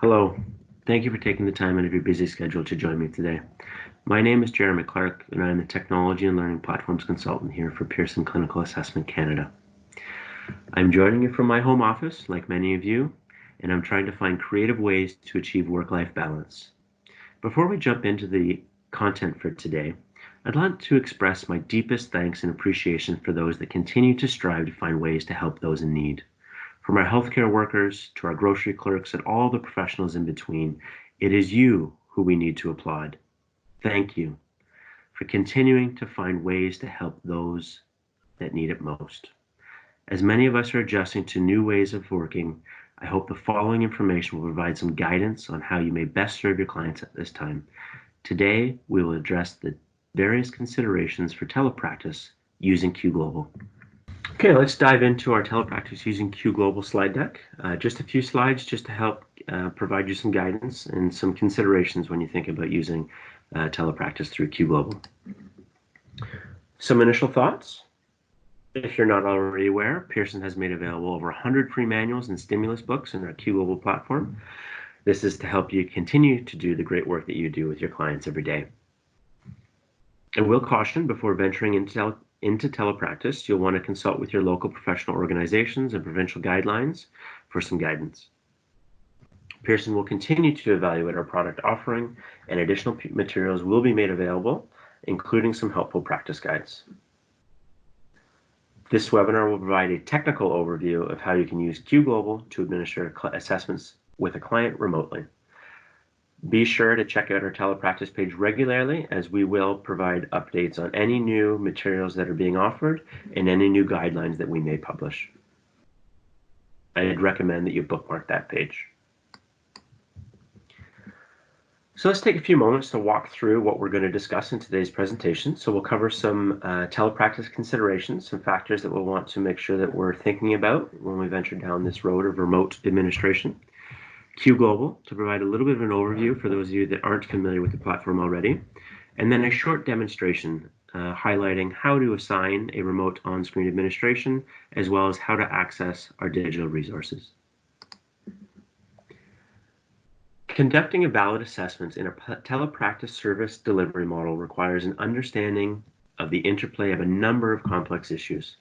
Hello. Thank you for taking the time out of your busy schedule to join me today. My name is Jeremy Clarke, and I am the Technology and Learning Platforms Consultant here for Pearson Clinical Assessment Canada. I'm joining you from my home office, like many of you, and I'm trying to find creative ways to achieve work-life balance. Before we jump into the content for today, I'd like to express my deepest thanks and appreciation for those that continue to strive to find ways to help those in need. From our healthcare workers to our grocery clerks and all the professionals in between, it is you who we need to applaud. Thank you for continuing to find ways to help those that need it most. As many of us are adjusting to new ways of working, I hope the following information will provide some guidance on how you may best serve your clients at this time. Today, we will address the various considerations for telepractice using Qglobal. Okay, let's dive into our telepractice using Qglobal slide deck. Just a few slides just to help provide you some guidance and some considerations when you think about using telepractice through Qglobal. Some initial thoughts. If you're not already aware, Pearson has made available over 100 free manuals and stimulus books in our Qglobal platform. This is to help you continue to do the great work that you do with your clients every day. I will caution before venturing into telepractice, you'll want to consult with your local professional organizations and provincial guidelines for some guidance. Pearson will continue to evaluate our product offering, and additional materials will be made available, including some helpful practice guides. This webinar will provide a technical overview of how you can use Qglobal to administer assessments with a client remotely. Be sure to check out our telepractice page regularly, as we will provide updates on any new materials that are being offered and any new guidelines that we may publish. I'd recommend that you bookmark that page. So let's take a few moments to walk through what we're going to discuss in today's presentation. So we'll cover some telepractice considerations, some factors that we'll want to make sure that we're thinking about when we venture down this road of remote administration. Qglobal, to provide a little bit of an overview for those of you that aren't familiar with the platform already, and then a short demonstration highlighting how to assign a remote on-screen administration, as well as how to access our digital resources. Conducting a valid assessment in a telepractice service delivery model requires an understanding of the interplay of a number of complex issues.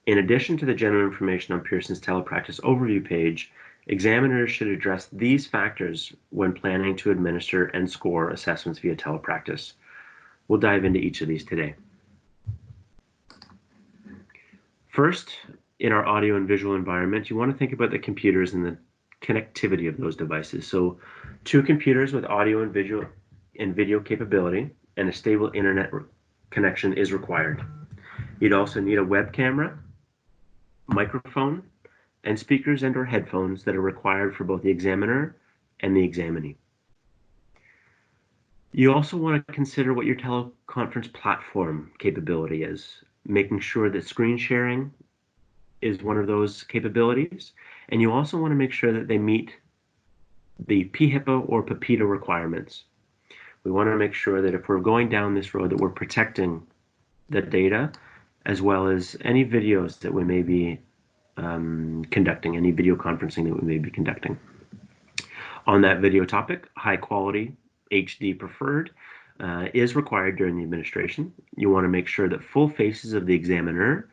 In addition to the general information on Pearson's telepractice overview page, examiners should address these factors when planning to administer and score assessments via telepractice. We'll dive into each of these today. First, in our audio and visual environment, you want to think about the computers and the connectivity of those devices. So 2 computers with audio and video capability and a stable internet connection is required. You'd also need a web camera, microphone, and speakers and/or headphones that are required for both the examiner and the examinee. You also want to consider what your teleconference platform capability is, making sure that screen sharing is one of those capabilities, and you also want to make sure that they meet the PHIPA or PIPEDA requirements. We want to make sure that if we're going down this road that we're protecting the data, as well as any videos that we may be conducting, any video conferencing that we may be conducting. On that video topic, high quality, HD preferred, is required during the administration. You want to make sure that full faces of the examiner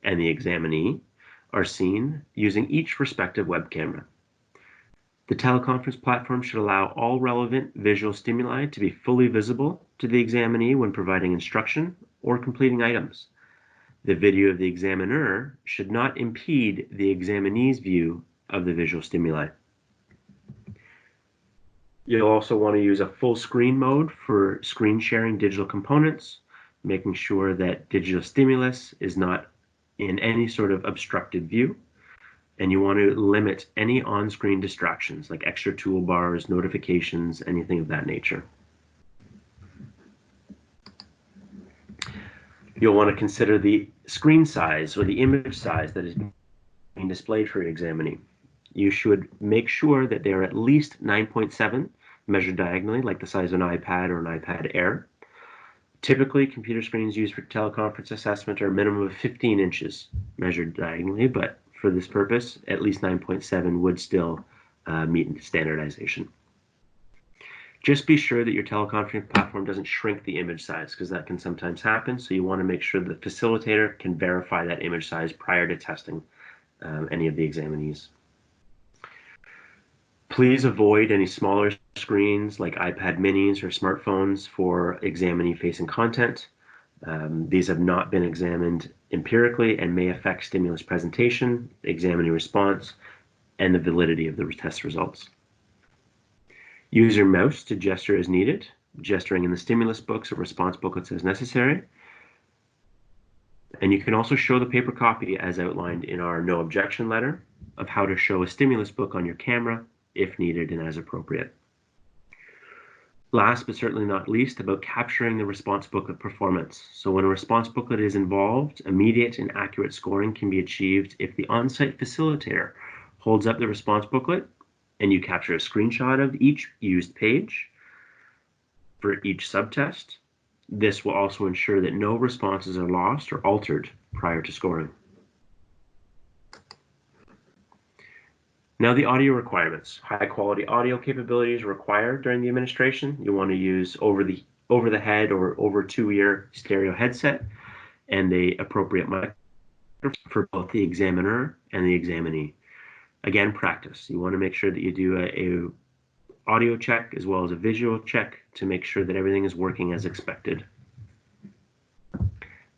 and the examinee are seen using each respective web camera. The teleconference platform should allow all relevant visual stimuli to be fully visible to the examinee when providing instruction or completing items. The video of the examiner should not impede the examinee's view of the visual stimuli. You'll also want to use a full screen mode for screen sharing digital components, making sure that digital stimulus is not in any sort of obstructed view. And you want to limit any on-screen distractions like extra toolbars, notifications, anything of that nature. You'll want to consider the screen size or the image size that is being displayed for your examinee. You should make sure that they're at least 9.7 measured diagonally, like the size of an iPad or an iPad Air. Typically, computer screens used for teleconference assessment are a minimum of 15 inches measured diagonally, but for this purpose, at least 9.7 would still meet standardization. Just be sure that your teleconferencing platform doesn't shrink the image size, because that can sometimes happen. So you want to make sure the facilitator can verify that image size prior to testing any of the examinees. Please avoid any smaller screens like iPad minis or smartphones for examinee-facing content. These have not been examined empirically and may affect stimulus presentation, examinee response, and the validity of the test results. Use your mouse to gesture as needed, gesturing in the stimulus books or response booklets as necessary. And you can also show the paper copy as outlined in our no objection letter of how to show a stimulus book on your camera if needed and as appropriate. Last but certainly not least, about capturing the response booklet performance. So when a response booklet is involved, immediate and accurate scoring can be achieved if the on-site facilitator holds up the response booklet and you capture a screenshot of each used page for each subtest. This will also ensure that no responses are lost or altered prior to scoring. Now the audio requirements. High quality audio capabilities required during the administration. You want to use over the head or over two-ear stereo headset and the appropriate microphone for both the examiner and the examinee. Again, practice. You want to make sure that you do a audio check as well as a visual check to make sure that everything is working as expected.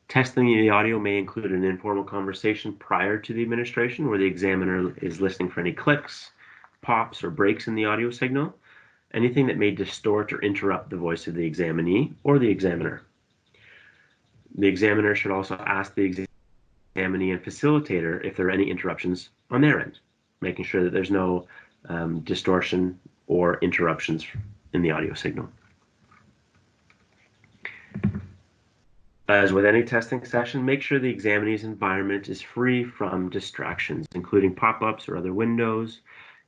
Testing the audio may include an informal conversation prior to the administration where the examiner is listening for any clicks, pops, or breaks in the audio signal, anything that may distort or interrupt the voice of the examinee or the examiner. The examiner should also ask the examinee and facilitator if there are any interruptions on their end, making sure that there's no distortion or interruptions in the audio signal. As with any testing session, make sure the examinee's environment is free from distractions, including pop-ups or other windows.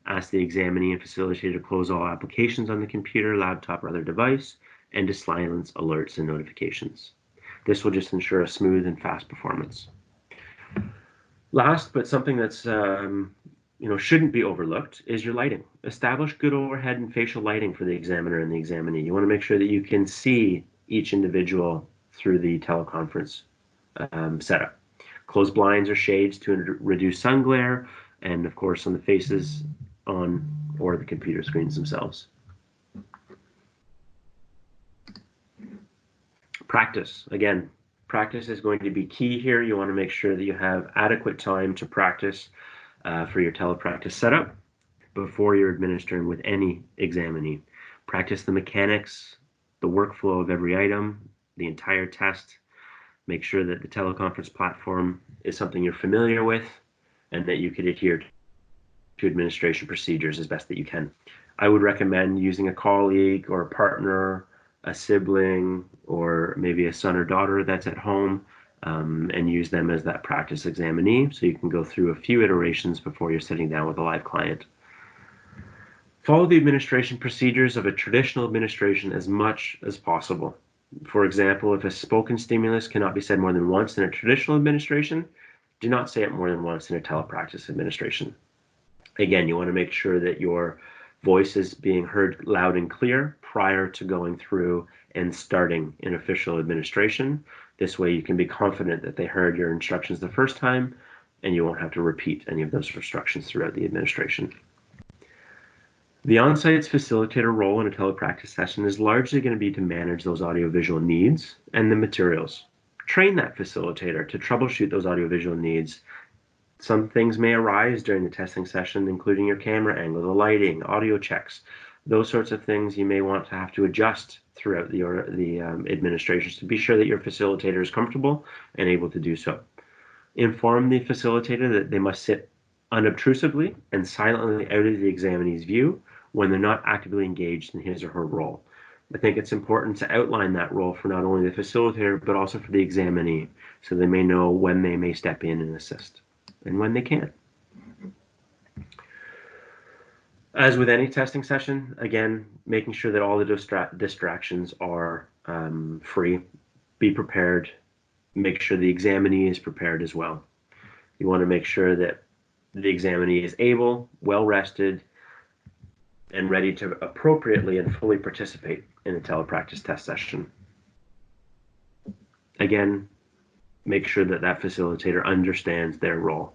Ask the examinee and facilitator to close all applications on the computer, laptop, or other device, and to silence alerts and notifications. This will just ensure a smooth and fast performance. Last, but something that's shouldn't be overlooked, is your lighting. Establish good overhead and facial lighting for the examiner and the examinee. You want to make sure that you can see each individual through the teleconference setup. Close blinds or shades to reduce sun glare, and of course on the faces on or the computer screens themselves. Practice. Again, practice is going to be key here. You want to make sure that you have adequate time to practice for your telepractice setup before you're administering with any examinee. Practice the mechanics, the workflow of every item, the entire test. Make sure that the teleconference platform is something you're familiar with and that you could adhere to administration procedures as best that you can. I would recommend using a colleague or a partner, a sibling, or maybe a son or daughter that's at home, and use them as that practice examinee so you can go through a few iterations before you're sitting down with a live client. Follow the administration procedures of a traditional administration as much as possible. For example, if a spoken stimulus cannot be said more than once in a traditional administration, do not say it more than once in a telepractice administration. Again, you want to make sure that your voice is being heard loud and clear prior to going through and starting an official administration. This way you can be confident that they heard your instructions the first time and you won't have to repeat any of those instructions throughout the administration. The on-site's facilitator role in a telepractice session is largely going to be to manage those audiovisual needs and the materials. Train that facilitator to troubleshoot those audiovisual needs. Some things may arise during the testing session, including your camera angle, the lighting, audio checks. Those sorts of things you may want to have to adjust throughout the administrations to be sure that your facilitator is comfortable and able to do so. Inform the facilitator that they must sit unobtrusively and silently out of the examinee's view when they're not actively engaged in his or her role. I think it's important to outline that role for not only the facilitator, but also for the examinee, so they may know when they may step in and assist and when they can't. As with any testing session, again, making sure that all the distractions are free. Be prepared. Make sure the examinee is prepared as well. You want to make sure that the examinee is able, well rested, and ready to appropriately and fully participate in the telepractice test session. Again, make sure that that facilitator understands their role.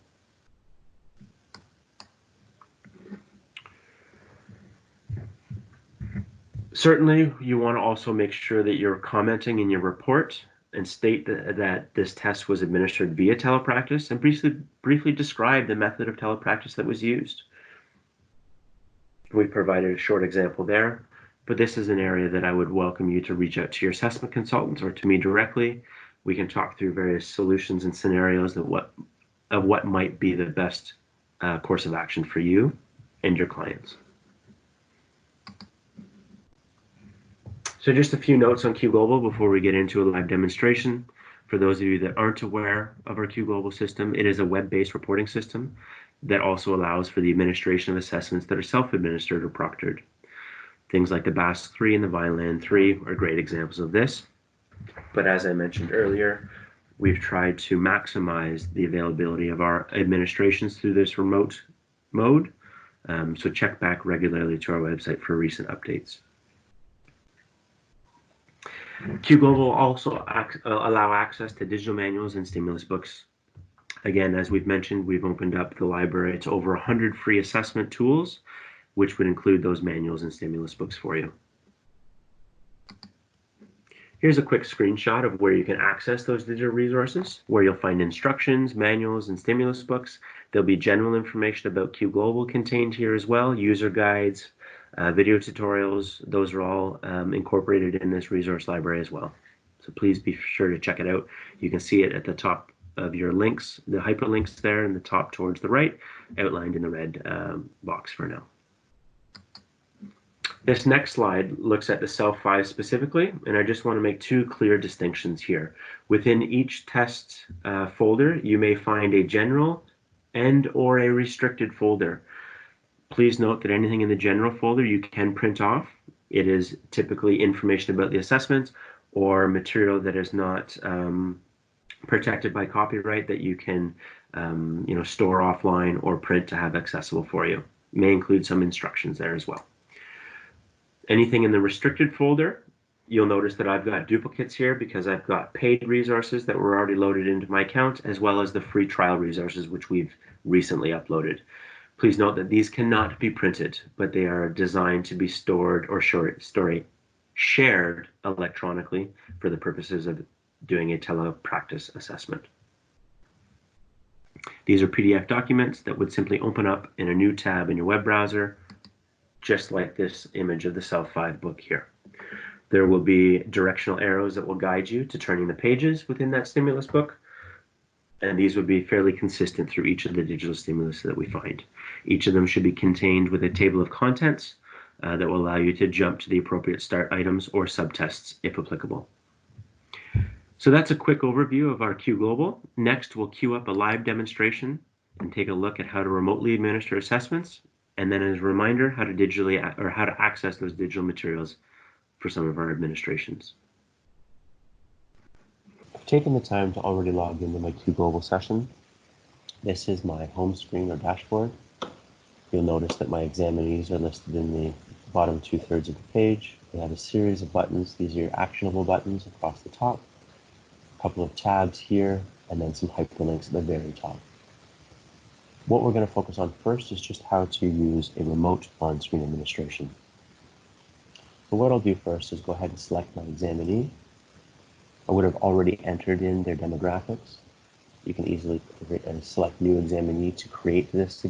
Certainly, you want to also make sure that you're commenting in your report and state that this test was administered via telepractice, and briefly describe the method of telepractice that was used. We provided a short example there, but this is an area that I would welcome you to reach out to your assessment consultants or to me directly. We can talk through various solutions and scenarios of what might be the best course of action for you and your clients. So just a few notes on Qglobal before we get into a live demonstration. For those of you that aren't aware of our Qglobal system, it is a web-based reporting system that also allows for the administration of assessments that are self-administered or proctored. Things like the BASC-3 and the Vineland 3 are great examples of this. But as I mentioned earlier, we've tried to maximize the availability of our administrations through this remote mode. So check back regularly to our website for recent updates. Qglobal also allow access to digital manuals and stimulus books. Again, as we've mentioned, we've opened up the library to over 100 free assessment tools, which would include those manuals and stimulus books for you. Here's a quick screenshot of where you can access those digital resources, where you'll find instructions, manuals, and stimulus books. There'll be general information about Qglobal contained here as well, user guides, video tutorials. Those are all incorporated in this resource library as well. So please be sure to check it out. You can see it at the top of your links, the hyperlinks there in the top towards the right, outlined in the red box for now. This next slide looks at the SelfLife specifically, and I just want to make two clear distinctions here. Within each test folder, you may find a general and/or a restricted folder. Please note that anything in the general folder you can print off. It is typically information about the assessment or material that is not protected by copyright that you can store offline or print to have accessible for you. It may include some instructions there as well. Anything in the restricted folder, you'll notice that I've got duplicates here because I've got paid resources that were already loaded into my account, as well as the free trial resources, which we've recently uploaded. Please note that these cannot be printed, but they are designed to be stored or shared electronically for the purposes of doing a telepractice assessment. These are PDF documents that would simply open up in a new tab in your web browser, just like this image of the SelfLife book here. There will be directional arrows that will guide you to turning the pages within that stimulus book, and these would be fairly consistent through each of the digital stimulus that we find. Each of them should be contained with a table of contents that will allow you to jump to the appropriate start items or subtests if applicable. So that's a quick overview of our Qglobal. Next, we'll queue up a live demonstration and take a look at how to remotely administer assessments, and then as a reminder, how to access those digital materials for some of our administrations. I've taken the time to already log into my Qglobal session. This is my home screen or dashboard. You'll notice that my examinees are listed in the bottom 2/3 of the page. We have a series of buttons. These are your actionable buttons across the top, a couple of tabs here, and then some hyperlinks at the very top. What we're going to focus on first is just how to use a remote on-screen administration. So what I'll do first is go ahead and select my examinee. I would have already entered in their demographics. You can easily select new examinee to create this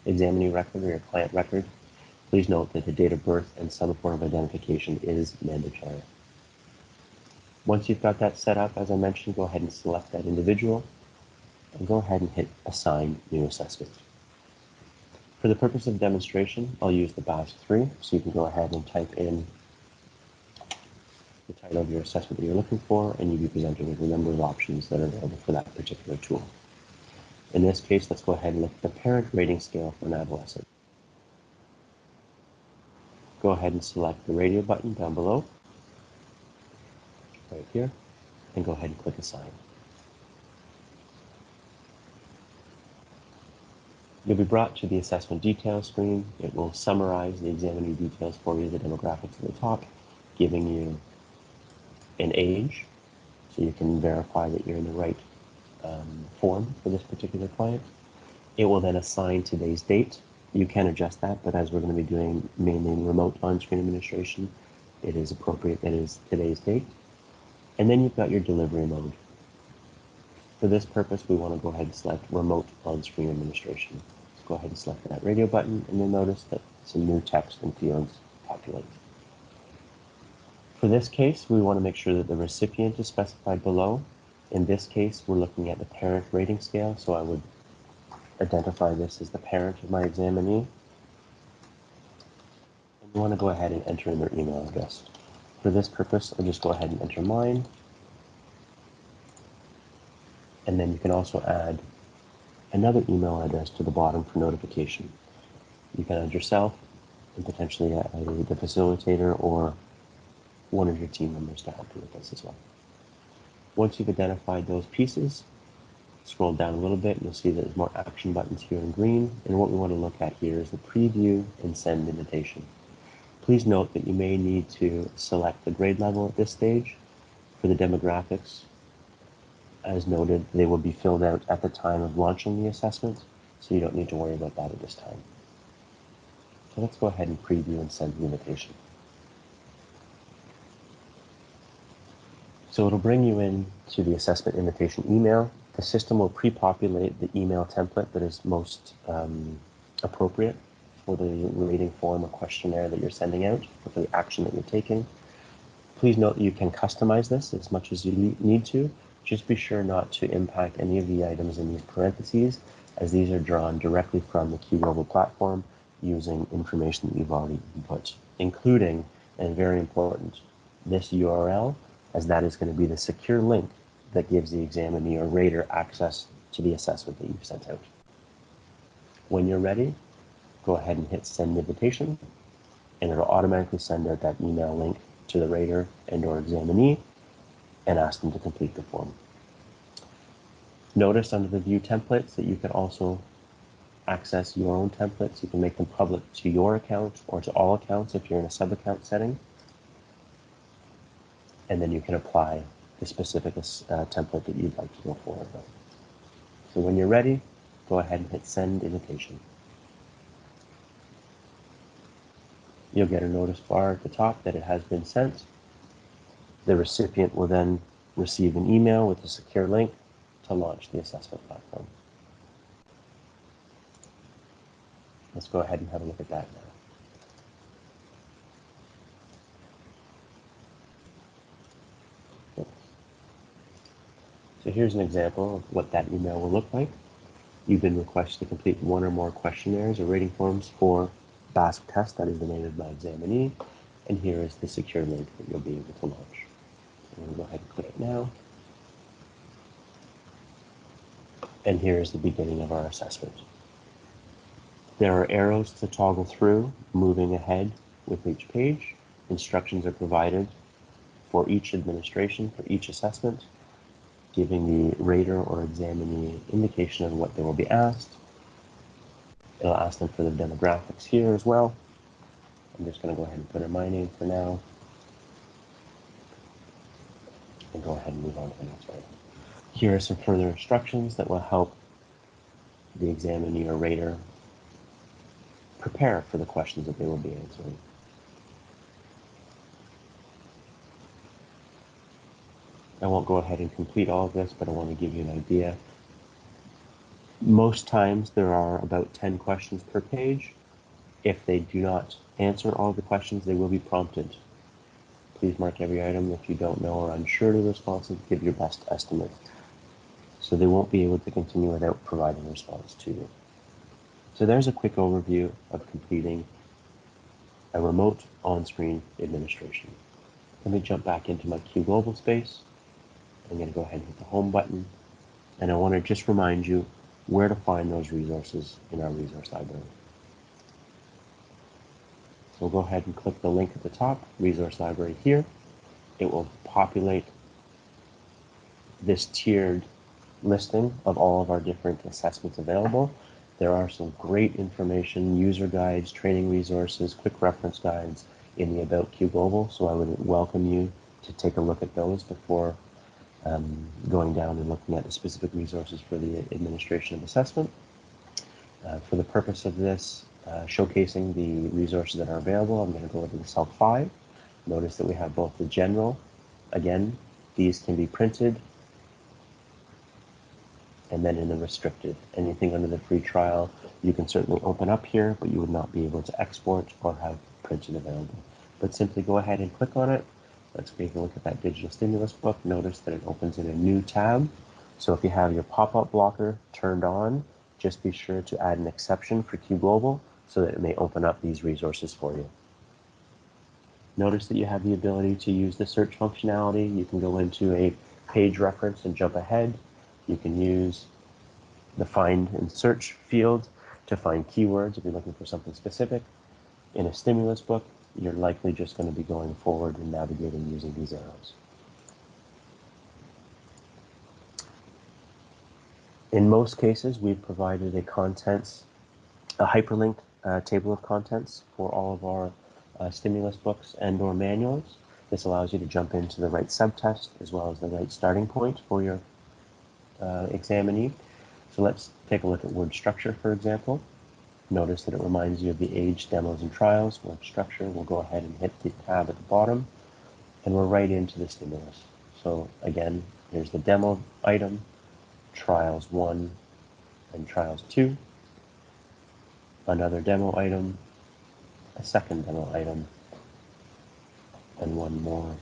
examinee record or your client record. Please note that the date of birth and some form of identification is mandatory. Once you've got that set up, as I mentioned, go ahead and select that individual and go ahead and hit Assign New Assessment. For the purpose of demonstration, I'll use the BASC-3, so you can go ahead and type in the title of your assessment that you're looking for, and you'll be presented with a number of options that are available for that particular tool. In this case, let's go ahead and look at the parent rating scale for an adolescent. Go ahead and select the radio button down below, right here, and go ahead and click Assign. You'll be brought to the assessment details screen. It will summarize the examinee details for you, the demographics at the top, giving you an age, so you can verify that you're in the right form for this particular client. It will then assign today's date. You can adjust that, but as we're going to be doing mainly remote on-screen administration, it is appropriate that it is today's date. And then you've got your delivery mode. For this purpose, we want to go ahead and select remote on-screen administration. Let's go ahead and select that radio button, and you'll notice that some new text and fields populate. For this case, we want to make sure that the recipient is specified below. In this case, we're looking at the parent rating scale, so I would identify this as the parent of my examinee. And you want to go ahead and enter in their email address. For this purpose, I'll just go ahead and enter mine. And then you can also add another email address to the bottom for notification. You can add yourself and potentially either the facilitator or one of your team members to help you with this as well. Once you've identified those pieces, scroll down a little bit and you'll see that there's more action buttons here in green. And what we want to look at here is the preview and send invitation. Please note that you may need to select the grade level at this stage. For the demographics, as noted, they will be filled out at the time of launching the assessment, so you don't need to worry about that at this time. So let's go ahead and preview and send the invitation. So it'll bring you in to the assessment invitation email. The system will pre-populate the email template that is most appropriate for the rating form or questionnaire that you're sending out, or for the action that you're taking. Please note that you can customize this as much as you need to. Just be sure not to impact any of the items in these parentheses, as these are drawn directly from the Qglobal platform using information that you've already input, including, and very important, this URL, as that is going to be the secure link that gives the examinee or rater access to the assessment that you've sent out. When you're ready, go ahead and hit send invitation, and it'll automatically send out that email link to the rater and or examinee and ask them to complete the form. Notice under the view templates that you can also access your own templates. You can make them public to your account or to all accounts if you're in a sub-account setting. And then you can apply the specific template that you'd like to go forward with. So when you're ready, go ahead and hit send invitation. You'll get a notice bar at the top that it has been sent. The recipient will then receive an email with a secure link to launch the assessment platform. Let's go ahead and have a look at that now. So here's an example of what that email will look like. You've been requested to complete one or more questionnaires or rating forms for BASC test, that is the name of my examinee, and here is the secure link that you'll be able to launch. I'm going to go ahead and click it now. And here is the beginning of our assessment. There are arrows to toggle through, moving ahead with each page. Instructions are provided for each administration, for each assessment, giving the rater or examinee indication of what they will be asked. It'll ask them for the demographics here as well. I'm just going to go ahead and put in my name for now. And go ahead and move on to the next one. Here are some further instructions that will help the examinee or rater prepare for the questions that they will be answering. I won't go ahead and complete all of this, but I want to give you an idea. Most times there are about 10 questions per page. If they do not answer all the questions, they will be prompted. Please mark every item if you don't know or unsure of the response and give your best estimate. So they won't be able to continue without providing a response to you. So there's a quick overview of completing a remote on-screen administration. Let me jump back into my Qglobal space. I'm going to go ahead and hit the home button. And I want to just remind you where to find those resources in our resource library. So we'll go ahead and click the link at the top, resource library here. It will populate this tiered listing of all of our different assessments available. There are some great information, user guides, training resources, quick reference guides in the About Qglobal, so I would welcome you to take a look at those before going down and looking at the specific resources for the administration of assessment. For the purpose of this, showcasing the resources that are available, I'm going to go over the SelfLife. Notice that we have both the general. Again, these can be printed, and then in the restricted. Anything under the free trial, you can certainly open up here, but you would not be able to export or have printed available. But simply go ahead and click on it. Let's take a look at that digital stimulus book. Notice that it opens in a new tab. So if you have your pop-up blocker turned on, just be sure to add an exception for Qglobal so that it may open up these resources for you. Notice that you have the ability to use the search functionality. You can go into a page reference and jump ahead. You can use the find and search field to find keywords if you're looking for something specific. In a stimulus book, you're likely just going to be going forward and navigating using these arrows. In most cases, we've provided a hyperlinked table of contents for all of our stimulus books and or manuals. This allows you to jump into the right subtest as well as the right starting point for your examinee. So let's take a look at word structure, for example. Notice that it reminds you of the age, demos, and trials. Word structure, we'll go ahead and hit the tab at the bottom, and we're right into the stimulus. So again, here's the demo item, trials 1 and trials 2, another demo item, a second demo item, and one more.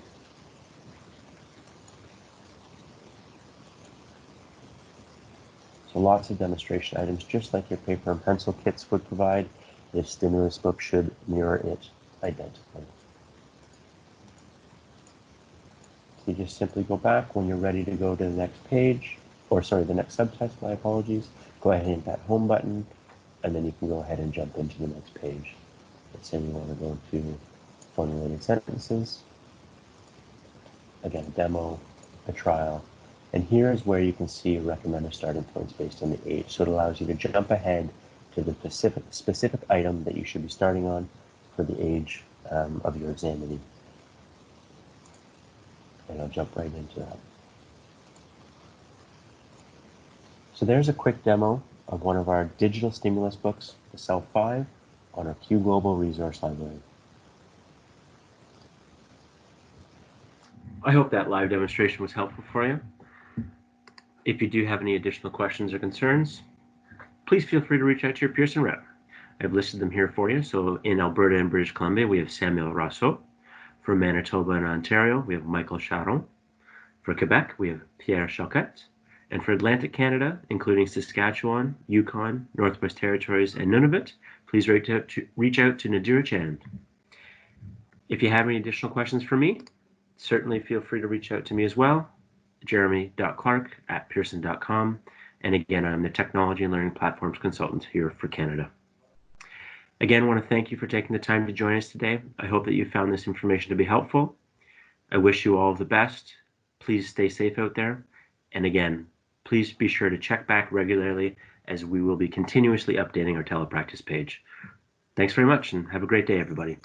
So lots of demonstration items, just like your paper and pencil kits would provide. This stimulus book should mirror it identically. So you just simply go back when you're ready to go to the next page, or sorry, the next subtest, my apologies. Go ahead and hit that home button, and then you can go ahead and jump into the next page. Let's say we want to go to formulated sentences. Again, a demo, a trial. And here is where you can see recommended starting points based on the age. So it allows you to jump ahead to the specific item that you should be starting on for the age of your examinee. And I'll jump right into that. So there's a quick demo of one of our digital stimulus books, the SelfLife, on our Qglobal resource library. I hope that live demonstration was helpful for you. If you do have any additional questions or concerns, please feel free to reach out to your Pearson rep. I've listed them here for you. So in Alberta and British Columbia, we have Samuel Rousseau. For Manitoba and Ontario, we have Michael Charon. For Quebec, we have Pierre Chalquette. And for Atlantic Canada, including Saskatchewan, Yukon, Northwest Territories, and Nunavut, please reach out to Nadira Chand. If you have any additional questions for me, certainly feel free to reach out to me as well, jeremy.clarke@pearson.com. And again, I'm the Technology and Learning Platforms Consultant here for Canada. Again, I want to thank you for taking the time to join us today. I hope that you found this information to be helpful. I wish you all the best. Please stay safe out there. And again, please be sure to check back regularly as we will be continuously updating our telepractice page. Thanks very much and have a great day, everybody.